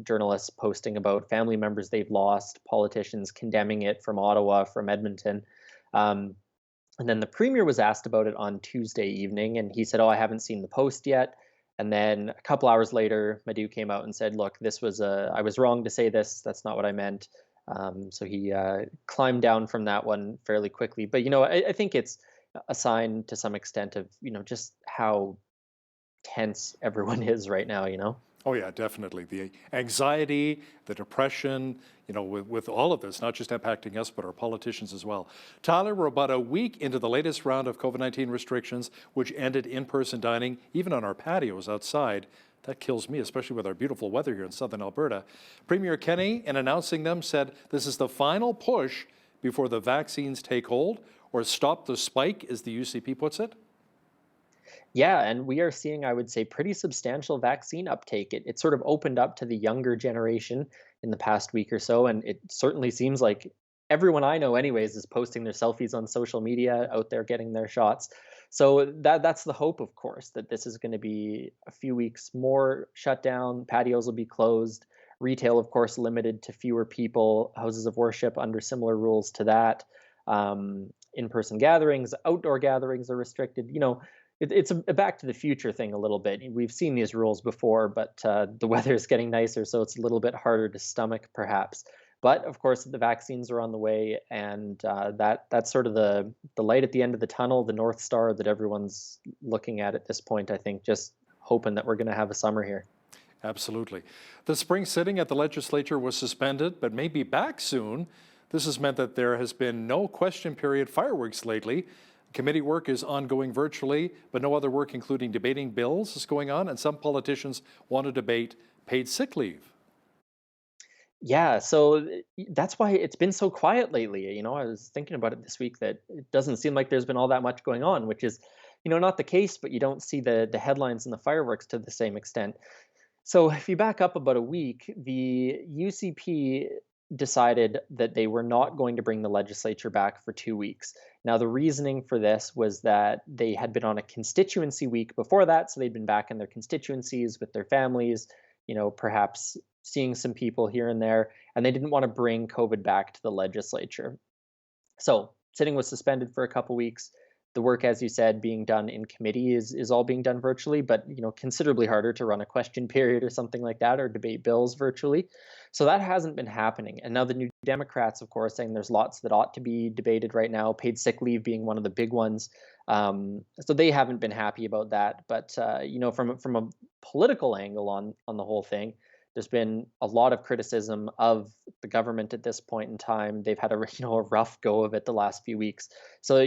Journalists posting about family members they've lost, politicians condemning it from Ottawa, from Edmonton. And then the Premier was asked about it on Tuesday evening, and he said, I haven't seen the post yet. And then a couple hours later, Madu came out and said, look, I was wrong to say this. That's not what I meant. So he climbed down from that one fairly quickly. But, I think it's a sign to some extent of, just how tense everyone is right now, Oh, yeah, definitely. The anxiety, the depression, with all of this, not just impacting us, but our politicians as well. Tyler, we're about a week into the latest round of COVID-19 restrictions, which ended in-person dining, even on our patios outside. That kills me, especially with our beautiful weather here in southern Alberta. Premier Kenney, in announcing them, said this is the final push before the vaccines take hold, or stop the spike, as the UCP puts it. Yeah, and we are seeing, I would say, pretty substantial vaccine uptake. It sort of opened up to the younger generation in the past week or so, and it certainly seems like everyone I know anyways is posting their selfies on social media, out there getting their shots. So that's the hope, of course, that this is going to be a few weeks more shut down, patios will be closed, retail, of course, limited to fewer people, houses of worship under similar rules to that, in-person gatherings, outdoor gatherings are restricted. It's a back to the future thing a little bit. We've seen these rules before, but the weather is getting nicer, so it's a little bit harder to stomach, perhaps. But of course, the vaccines are on the way, and that's sort of the light at the end of the tunnel, the North Star that everyone's looking at this point, I think, just hoping that we're going to have a summer here. Absolutely. The spring sitting at the legislature was suspended, but may be back soon. This has meant that there has been no question period fireworks lately. Committee work is ongoing virtually, but no other work, including debating bills, is going on, and some politicians want to debate paid sick leave. Yeah, so that's why it's been so quiet lately. I was thinking about it this week that it doesn't seem like there's been all that much going on, which is, not the case, but you don't see the headlines and the fireworks to the same extent. So if you back up about a week, the UCP decided that they were not going to bring the legislature back for 2 weeks. Now, the reasoning for this was that they had been on a constituency week before that, so they'd been back in their constituencies with their families, perhaps seeing some people here and there, and they didn't want to bring COVID back to the legislature. So sitting was suspended for a couple weeks. The work, as you said, being done in committee is all being done virtually, but considerably harder to run a question period or something like that, or debate bills virtually. So that hasn't been happening. And now the New Democrats, of course, saying there's lots that ought to be debated right now, paid sick leave being one of the big ones. So they haven't been happy about that. But from a political angle on the whole thing, there's been a lot of criticism of the government at this point in time. They've had a rough go of it the last few weeks. So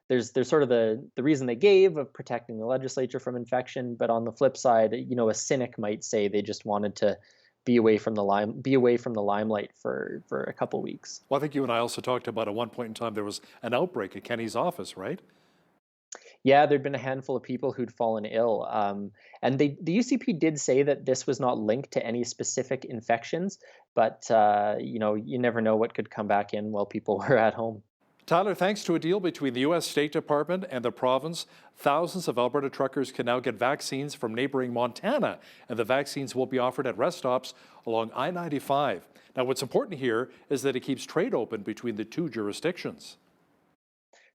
there's sort of the reason they gave of protecting the legislature from infection, but on the flip side, a cynic might say they just wanted to be away from the limelight for a couple weeks. Well, I think you and I also talked about at one point in time there was an outbreak at Kenny's office, right? Yeah, there'd been a handful of people who'd fallen ill. And the UCP did say that this was not linked to any specific infections, but you never know what could come back in while people were at home. Tyler, thanks to a deal between the U.S. State Department and the province, thousands of Alberta truckers can now get vaccines from neighboring Montana, and the vaccines will be offered at rest stops along I-95. Now, what's important here is that it keeps trade open between the two jurisdictions.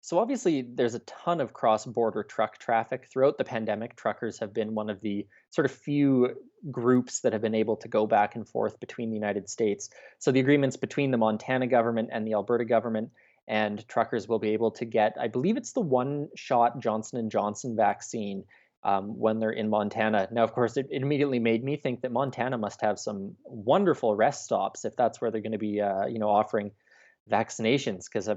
So obviously, there's a ton of cross-border truck traffic. Throughout the pandemic, truckers have been one of the sort of few groups that have been able to go back and forth between the United States. So the agreements between the Montana government and the Alberta government, and truckers will be able to get, I believe it's the one-shot Johnson & Johnson vaccine when they're in Montana. Now, of course, it immediately made me think that Montana must have some wonderful rest stops if that's where they're going to be, offering vaccinations, because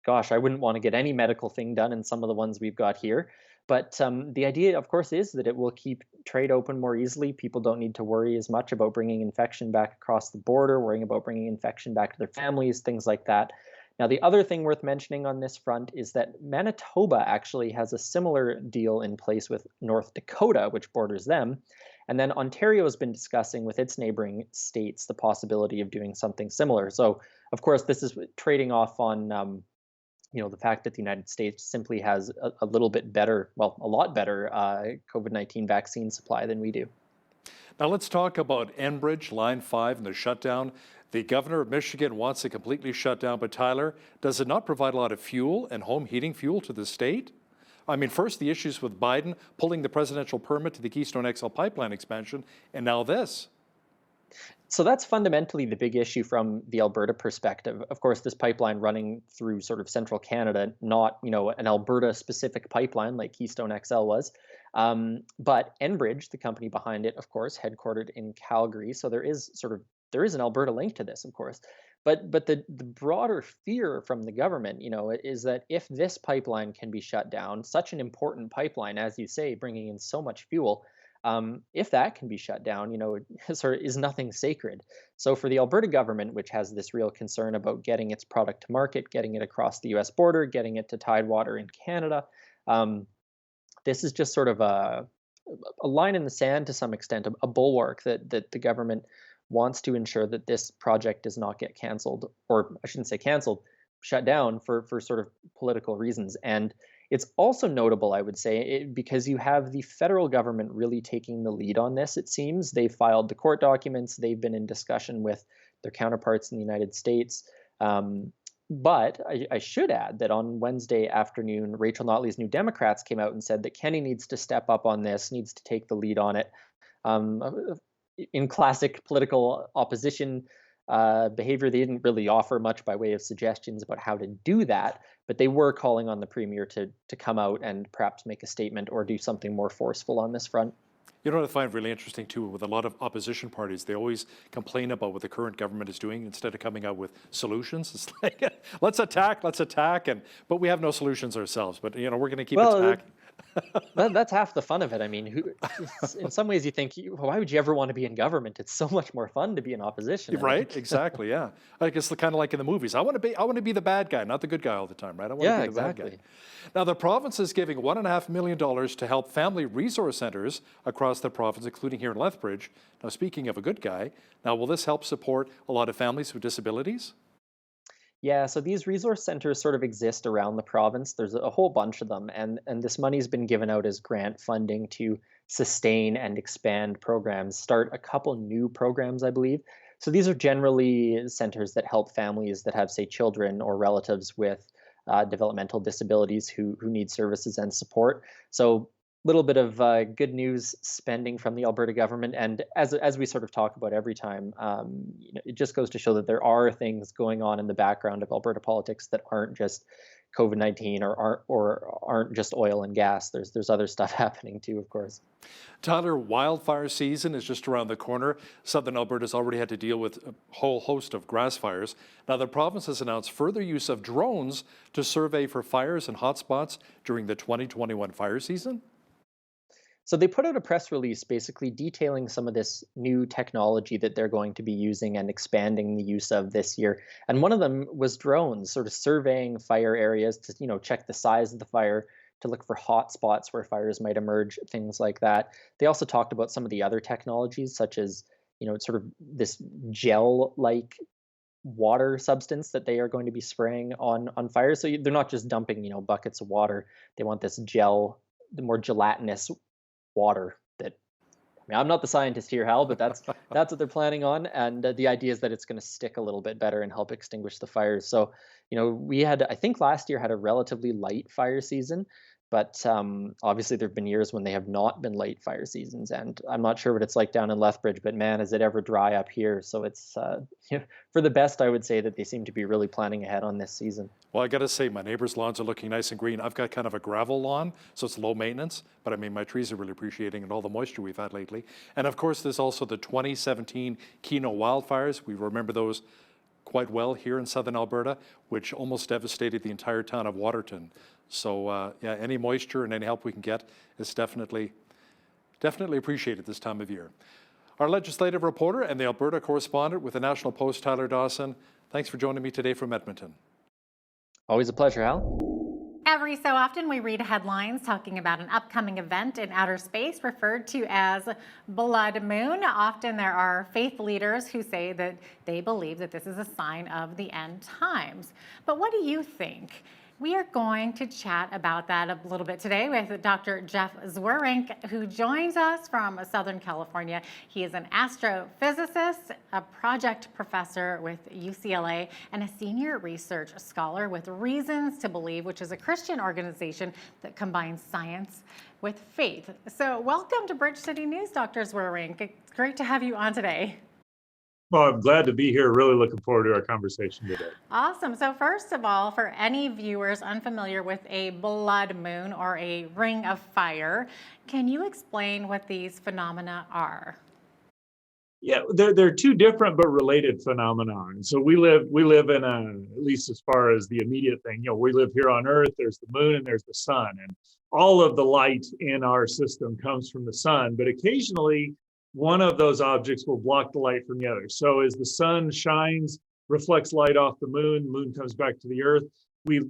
gosh, I wouldn't want to get any medical thing done in some of the ones we've got here. But the idea, of course, is that it will keep trade open more easily. People don't need to worry as much about bringing infection back across the border, worrying about bringing infection back to their families, things like that. Now, the other thing worth mentioning on this front is that Manitoba actually has a similar deal in place with North Dakota, which borders them. And then Ontario has been discussing with its neighboring states the possibility of doing something similar. So, of course, this is trading off on the fact that the United States simply has a little bit better, a lot better COVID-19 vaccine supply than we do. Now let's talk about Enbridge, Line 5, and the shutdown. The governor of Michigan wants it completely shut down, but Tyler, does it not provide a lot of fuel and home heating fuel to the state? I mean, first the issues with Biden pulling the presidential permit to the Keystone XL pipeline expansion, and now this. So that's fundamentally the big issue from the Alberta perspective. Of course, this pipeline running through sort of central Canada, not an Alberta-specific pipeline like Keystone XL was. But Enbridge, the company behind it, of course, headquartered in Calgary. So there is an Alberta link to this, of course. But the broader fear from the government, is that if this pipeline can be shut down, such an important pipeline, as you say, bringing in so much fuel, if that can be shut down, sort of is nothing sacred. So for the Alberta government, which has this real concern about getting its product to market, getting it across the U.S. border, getting it to Tidewater in Canada, this is just sort of a line in the sand to some extent, a bulwark that the government wants to ensure that this project does not get canceled, or I shouldn't say canceled, shut down for sort of political reasons. And it's also notable, I would say, because you have the federal government really taking the lead on this, it seems. They've filed the court documents. They've been in discussion with their counterparts in the United States. But I should add that on Wednesday afternoon, Rachel Notley's New Democrats came out and said that Kenny needs to step up on this, needs to take the lead on it. In classic political opposition behavior, they didn't really offer much by way of suggestions about how to do that, but they were calling on the premier to come out and perhaps make a statement or do something more forceful on this front. You know what I find really interesting too, with a lot of opposition parties, they always complain about what the current government is doing instead of coming out with solutions. It's like, let's attack, but we have no solutions ourselves, but we're going to keep attacking. That's half the fun of it. I mean, in some ways you think, why would you ever want to be in government? It's so much more fun to be in opposition. Right? Exactly. Yeah. I guess kind of like in the movies. I want to be the bad guy, not the good guy all the time, right? I want to be the bad guy. Now, the province is giving $1.5 million to help family resource centers across the province, including here in Lethbridge. Now, speaking of a good guy, now will this help support a lot of families with disabilities? Yeah, so these resource centers sort of exist around the province. There's a whole bunch of them, and this money's been given out as grant funding to sustain and expand programs, start a couple new programs, I believe. So these are generally centers that help families that have, say, children or relatives with developmental disabilities who need services and support. So little bit of good news spending from the Alberta government. And as we sort of talk about every time, it just goes to show that there are things going on in the background of Alberta politics that aren't just COVID-19 or aren't just oil and gas. There's other stuff happening too, of course. Tyler, wildfire season is just around the corner. Southern Alberta's already had to deal with a whole host of grass fires. Now the province has announced further use of drones to survey for fires and hotspots during the 2021 fire season. So they put out a press release basically detailing some of this new technology that they're going to be using and expanding the use of this year. And one of them was drones, sort of surveying fire areas to, check the size of the fire, to look for hot spots where fires might emerge, things like that. They also talked about some of the other technologies, such as, sort of this gel-like water substance that they are going to be spraying on fires. So they're not just dumping, buckets of water. They want this gel, the more gelatinous water that, I'm not the scientist here, Hal, but that's what they're planning on. And the idea is that it's going to stick a little bit better and help extinguish the fires. So, we had, I think last year had a relatively light fire season, but obviously there have been years when they have not been light fire seasons. And I'm not sure what it's like down in Lethbridge, but man, is it ever dry up here. So it's, for the best, I would say that they seem to be really planning ahead on this season. Well, I got to say, my neighbor's lawns are looking nice and green. I've got kind of a gravel lawn, so it's low maintenance, but my trees are really appreciating and all the moisture we've had lately. And of course, there's also the 2017 Keno wildfires. We remember those quite well here in Southern Alberta, which almost devastated the entire town of Waterton. So any moisture and any help we can get is definitely appreciated this time of year. Our legislative reporter and the Alberta correspondent with the National Post, Tyler Dawson, thanks for joining me today from Edmonton. Always a pleasure, Hal. Every so often we read headlines talking about an upcoming event in outer space referred to as Blood Moon. Often there are faith leaders who say that they believe that this is a sign of the end times. But what do you think? We are going to chat about that a little bit today with Dr. Jeff Zweerink, who joins us from Southern California. He is an astrophysicist, a project professor with UCLA, and a senior research scholar with Reasons to Believe, which is a Christian organization that combines science with faith. So welcome to Bridge City News, Dr. Zweerink. It's great to have you on today. Well, I'm glad to be here. Really looking forward to our conversation today. Awesome. So first of all, for any viewers unfamiliar with a blood moon or a ring of fire, can you explain what these phenomena are? Yeah, they're two different but related phenomena. So we live in at least as far as the immediate thing, we live here on Earth, there's the moon and there's the sun. And all of the light in our system comes from the sun, but occasionally one of those objects will block the light from the other. So as the sun shines, reflects light off the moon comes back to the earth.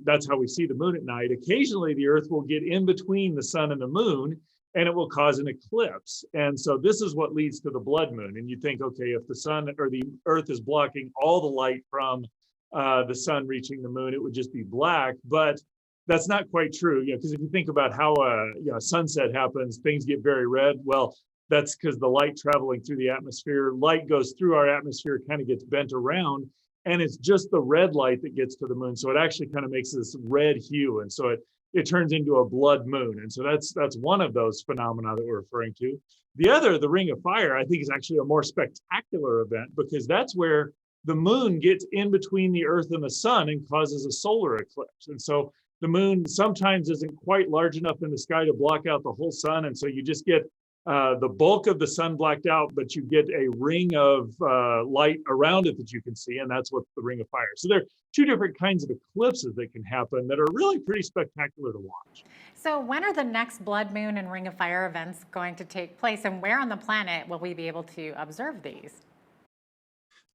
That's how we see the moon at night. Occasionally the earth will get in between the sun and the moon and it will cause an eclipse. And so this is what leads to the blood moon. And you think, okay, if the sun or the earth is blocking all the light from the sun reaching the moon, it would just be black. But that's not quite true, because if you think about how a sunset happens, things get very red. Well, that's because the light traveling through the atmosphere, light goes through our atmosphere, kind of gets bent around, and it's just the red light that gets to the moon. So it actually kind of makes this red hue. And so it turns into a blood moon. And so that's one of those phenomena that we're referring to. The other, the Ring of Fire, I think is actually a more spectacular event because that's where the moon gets in between the earth and the sun and causes a solar eclipse. And so the moon sometimes isn't quite large enough in the sky to block out the whole sun. And so you just get the bulk of the sun blacked out, but you get a ring of light around it that you can see, and that's what's the Ring of Fire. So there are two different kinds of eclipses that can happen that are really pretty spectacular to watch. So when are the next blood moon and Ring of Fire events going to take place, and where on the planet will we be able to observe these?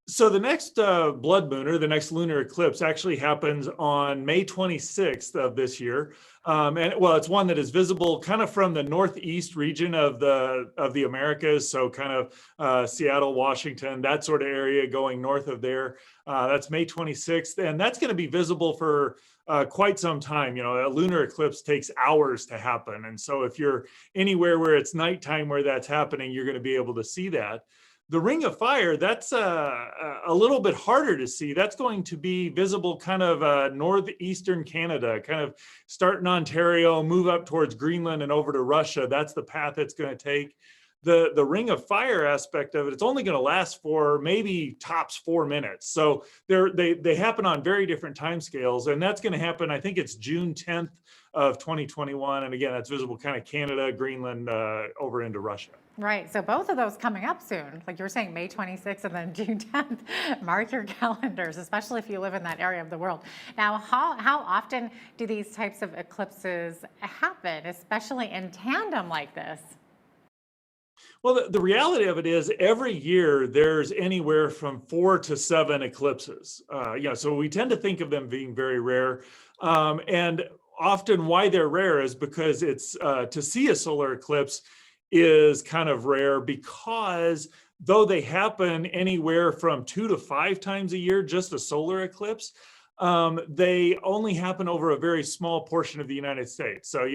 So the next blood moon or the next lunar eclipse actually happens on May 26th of this year. It's one that is visible kind of from the northeast region of the Americas. So kind of Seattle, Washington, that sort of area going north of there. That's May 26th. And that's going to be visible for quite some time. A lunar eclipse takes hours to happen. And so if you're anywhere where it's nighttime where that's happening, you're going to be able to see that. The ring of fire, that's a little bit harder to see. That's going to be visible kind of northeastern Canada, kind of start in Ontario, move up towards Greenland and over to Russia. That's the path it's going to take. The ring of fire aspect of it, it's only going to last for maybe tops 4 minutes. So they happen on very different timescales, and that's going to happen, I think it's June 10th of 2021. And again, that's visible kind of Canada, Greenland, over into Russia. Right. So both of those coming up soon. Like you were saying, May 26th and then June 10th. Mark your calendars, especially if you live in that area of the world. Now, how often do these types of eclipses happen, especially in tandem like this? Well, the reality of it is every year there's anywhere from 4 to 7 eclipses. So we tend to think of them being very rare. And often why they're rare is because it's to see a solar eclipse is kind of rare, because though they happen anywhere from 2 to 5 times a year, just a solar eclipse, they only happen over a very small portion of the United States. So,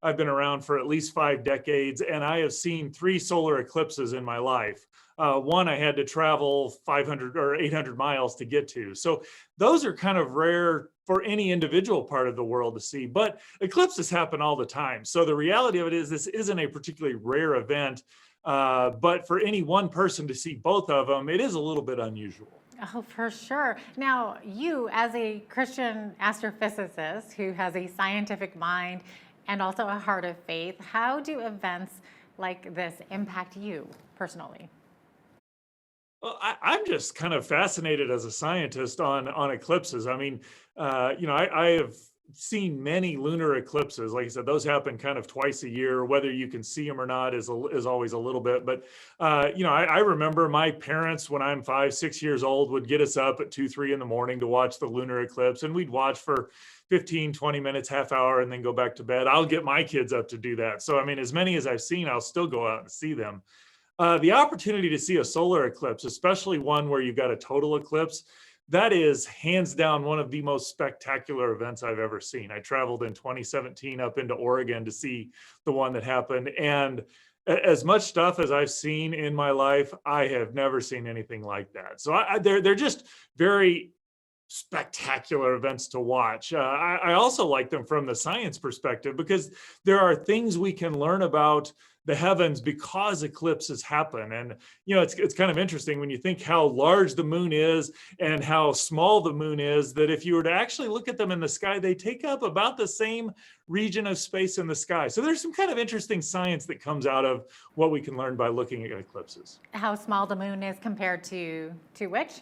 I've been around for at least 5 decades, and I have seen 3 solar eclipses in my life. One I had to travel 500 or 800 miles to get to. So those are kind of rare for any individual part of the world to see, but eclipses happen all the time. So the reality of it is this isn't a particularly rare event, but for any one person to see both of them, it is a little bit unusual. Oh, for sure. Now, you as a Christian astrophysicist who has a scientific mind and also a heart of faith, how do events like this impact you personally? Well, I'm just kind of fascinated as a scientist on eclipses. I mean, I have seen many lunar eclipses. Like I said, those happen kind of twice a year. Whether you can see them or not is always a little bit. But, I remember my parents, when I'm 5, 6 years old, would get us up at 2, 3 in the morning to watch the lunar eclipse. And we'd watch for 15, 20 minutes, half hour, and then go back to bed. I'll get my kids up to do that. So, I mean, as many as I've seen, I'll still go out and see them. The opportunity to see a solar eclipse, especially one where you've got a total eclipse, that is hands down one of the most spectacular events I've ever seen. I traveled in 2017 up into Oregon to see the one that happened. And as much stuff as I've seen in my life, I have never seen anything like that. So they're just very spectacular events to watch. I also like them from the science perspective, because there are things we can learn about the heavens because eclipses happen. And, it's kind of interesting when you think how large the moon is and how small the moon is, that if you were to actually look at them in the sky, they take up about the same region of space in the sky. So there's some kind of interesting science that comes out of what we can learn by looking at eclipses. How small the moon is compared to which?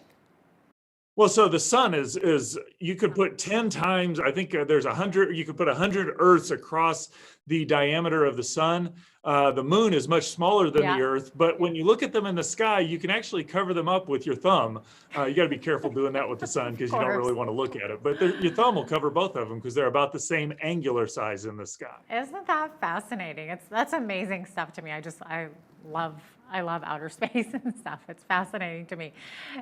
Well, so the sun is you could put 10 times, I think there's 100, you could put 100 Earths across the diameter of the sun. The moon is much smaller than the Earth, but when you look at them in the sky, you can actually cover them up with your thumb. You got to be careful doing that with the sun, because you don't really want to look at it. But your thumb will cover both of them, because they're about the same angular size in the sky. Isn't that fascinating? That's amazing stuff to me. I love outer space and stuff. It's fascinating to me.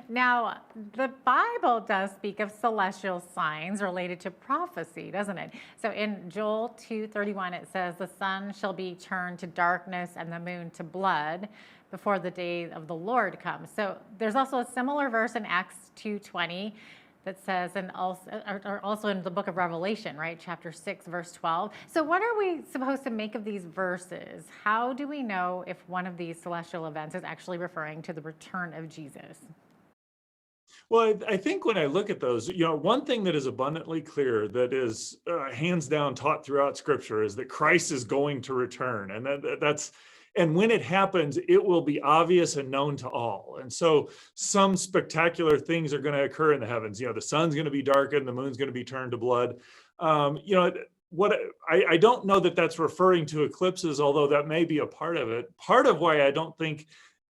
Now, the Bible does speak of celestial signs related to prophecy, doesn't it? So in Joel 2:31, it says, "The sun shall be turned to darkness and the moon to blood before the day of the Lord comes." So there's also a similar verse in Acts 2:20 that says, and also in the book of Revelation, right? Chapter 6, verse 12. So what are we supposed to make of these verses? How do we know if one of these celestial events is actually referring to the return of Jesus? Well, I think when I look at those, one thing that is abundantly clear, that is hands down taught throughout Scripture, is that Christ is going to return. And and when it happens, it will be obvious and known to all. And so some spectacular things are going to occur in the heavens. The sun's going to be darkened, the moon's going to be turned to blood. What I don't know that that's referring to eclipses, although that may be a part of it. Part of why I don't think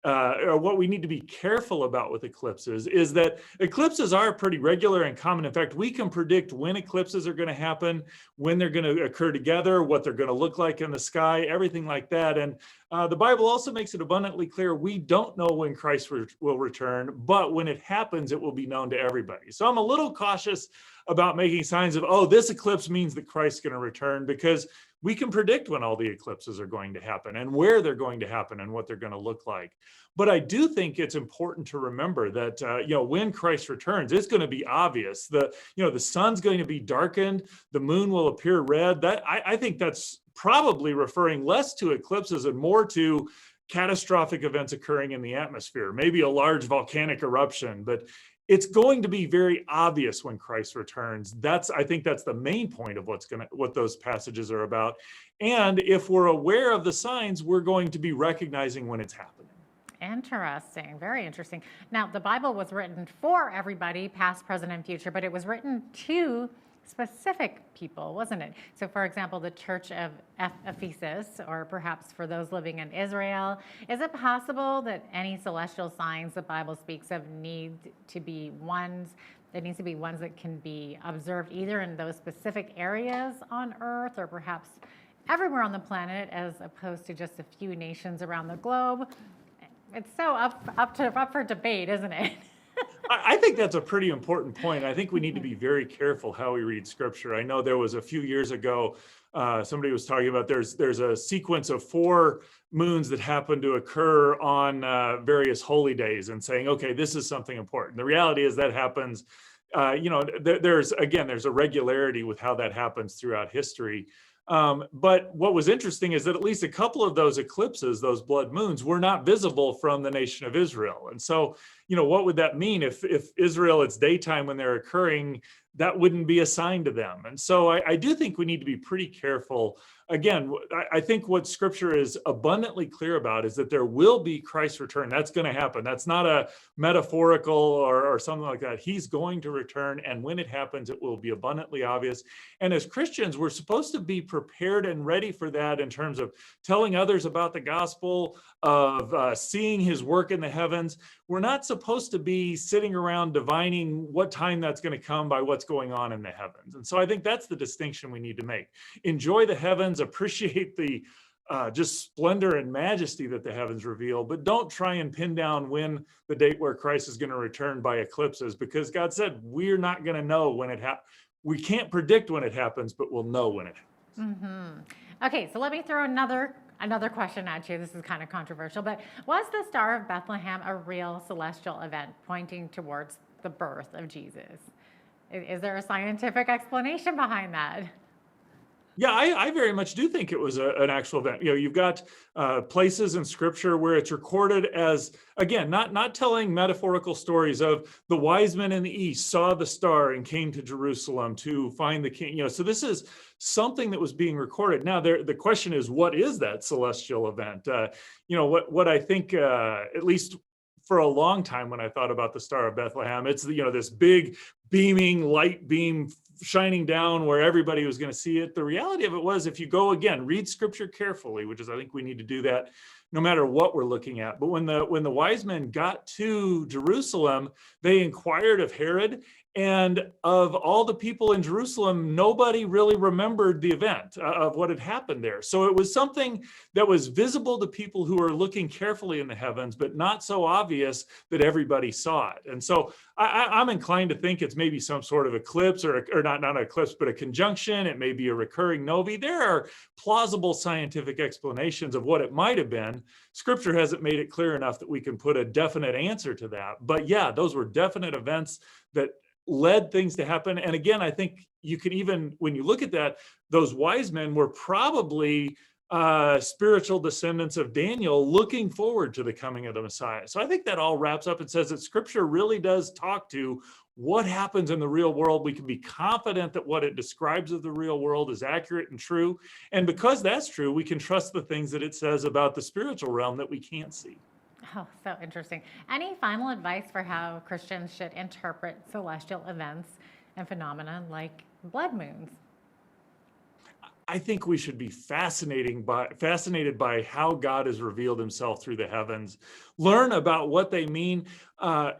or what we need to be careful about with eclipses is that eclipses are pretty regular and common. In fact, we can predict when eclipses are going to happen, when they're going to occur together, what they're going to look like in the sky, everything like that. And the Bible also makes it abundantly clear we don't know when Christ will return, but when it happens, it will be known to everybody. So I'm a little cautious about making signs of, oh, this eclipse means that Christ's going to return, because we can predict when all the eclipses are going to happen and where they're going to happen and what they're going to look like. But I do think it's important to remember that when Christ returns, it's going to be obvious. The sun's going to be darkened, the moon will appear red. That I think that's probably referring less to eclipses and more to catastrophic events occurring in the atmosphere, maybe a large volcanic eruption, but it's going to be very obvious when Christ returns. I think that's the main point of what those passages are about. And if we're aware of the signs, we're going to be recognizing when it's happening. Interesting, very interesting. Now, the Bible was written for everybody, past, present, and future, but it was written to specific people, wasn't it? So, for example, the church of Ephesus, or perhaps for those living in Israel, is it possible that any celestial signs the Bible speaks of need to be ones that can be observed either in those specific areas on Earth or perhaps everywhere on the planet, as opposed to just a few nations around the globe? It's so up for debate, isn't it? I think that's a pretty important point. I think we need to be very careful how we read Scripture. I know there was a few years ago, somebody was talking about there's a sequence of 4 moons that happen to occur on various holy days, and saying, okay, this is something important. The reality is that happens. There's a regularity with how that happens throughout history. But what was interesting is that at least a couple of those eclipses, those blood moons, were not visible from the nation of Israel. And so, what would that mean if Israel, it's daytime when they're occurring? That wouldn't be a sign to them. And so I do think we need to be pretty careful. Again, I think what Scripture is abundantly clear about is that there will be Christ's return. That's going to happen. That's not a metaphorical or something like that. He's going to return, and when it happens, it will be abundantly obvious. And as Christians, we're supposed to be prepared and ready for that in terms of telling others about the gospel, of seeing his work in the heavens. We're not supposed to be sitting around divining what time that's going to come by what's going on in the heavens. And so I think that's the distinction we need to make. Enjoy the heavens, appreciate the just splendor and majesty that the heavens reveal, but don't try and pin down when the date where Christ is going to return by eclipses, because God said we're not going to know when it happens. We can't predict when it happens, but we'll know when it happens. Mm-hmm. Okay, so let me throw another question at you. This is kind of controversial, but was the Star of Bethlehem a real celestial event pointing towards the birth of Jesus? Is there a scientific explanation behind that? Yeah, I very much do think it was an actual event. You've got places in Scripture where it's recorded as, again, not telling metaphorical stories of the wise men in the east saw the star and came to Jerusalem to find the king. So this is something that was being recorded. Now, the question is, what is that celestial event? What I think, at least for a long time when I thought about the Star of Bethlehem, it's this big beaming light beam shining down where everybody was going to see it. The reality of it was, if you go again, read Scripture carefully, which is, I think we need to do that no matter what we're looking at. But when the wise men got to Jerusalem, they inquired of Herod, and of all the people in Jerusalem, nobody really remembered the event of what had happened there. So it was something that was visible to people who were looking carefully in the heavens, but not so obvious that everybody saw it. And so I'm inclined to think it's maybe some sort of eclipse, or not an eclipse, but a conjunction. It may be a recurring novae. There are plausible scientific explanations of what it might have been. Scripture hasn't made it clear enough that we can put a definite answer to that. But yeah, those were definite events that led things to happen. And again, I think you could even, when you look at that, those wise men were probably spiritual descendants of Daniel looking forward to the coming of the Messiah. So I think that all wraps up and says that Scripture really does talk to what happens in the real world. We can be confident that what it describes of the real world is accurate and true. And because that's true, we can trust the things that it says about the spiritual realm that we can't see. Oh, so interesting. Any final advice for how Christians should interpret celestial events and phenomena like blood moons? I think we should be fascinated by how God has revealed himself through the heavens. Learn about what they mean.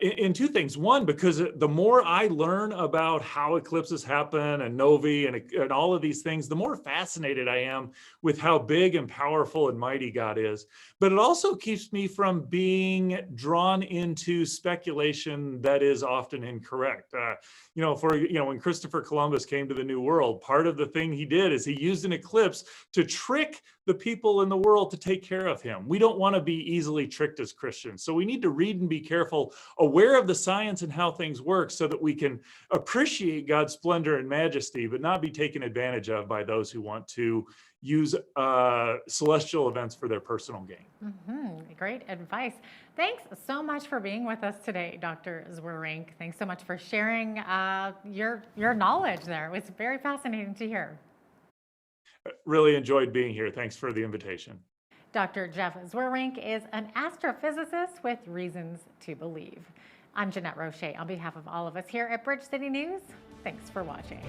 in two things. One, because the more I learn about how eclipses happen and novae and all of these things, the more fascinated I am with how big and powerful and mighty God is. But it also keeps me from being drawn into speculation that is often incorrect. When Christopher Columbus came to the New World, part of the thing he did is he used an eclipse to trick the people in the world to take care of him. We don't want to be easily tricked as Christians. So we need to read and be careful, aware of the science and how things work so that we can appreciate God's splendor and majesty, but not be taken advantage of by those who want to use celestial events for their personal gain. Great advice. Thanks so much for being with us today, Dr. Zweerink. Thanks so much for sharing your knowledge there. It was very fascinating to hear. Really enjoyed being here. Thanks for the invitation. Dr. Jeff Zweerink is an astrophysicist with reasons to believe. I'm Jeanette Roche on behalf of all of us here at Bridge City News. Thanks for watching.